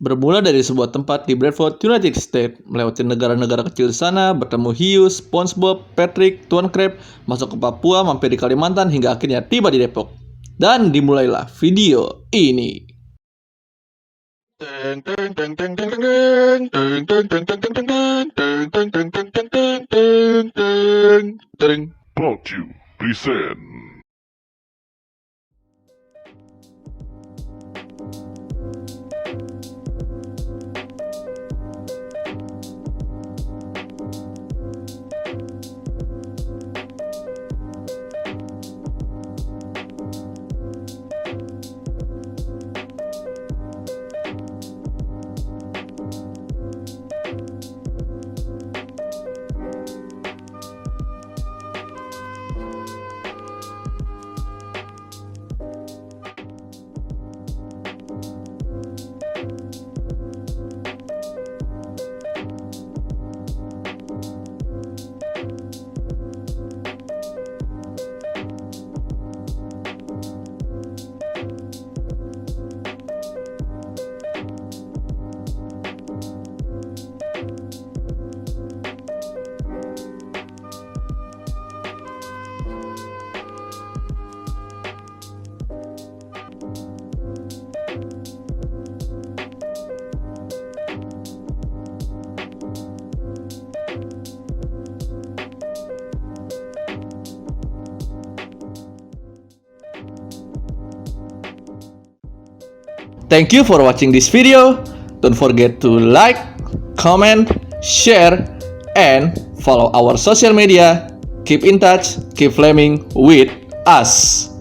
Bermula dari sebuah tempat di Bradford, United States, melewati negara-negara kecil di sana, bertemu hiu, SpongeBob, Patrick, Tuan Crab, masuk ke Papua, mampir di Kalimantan, hingga akhirnya tiba di Depok. Dan dimulailah video ini. Brought you present. Thank you for watching this video. Don't forget to like, comment, share, and follow our social media. Keep in touch, keep flaming with us.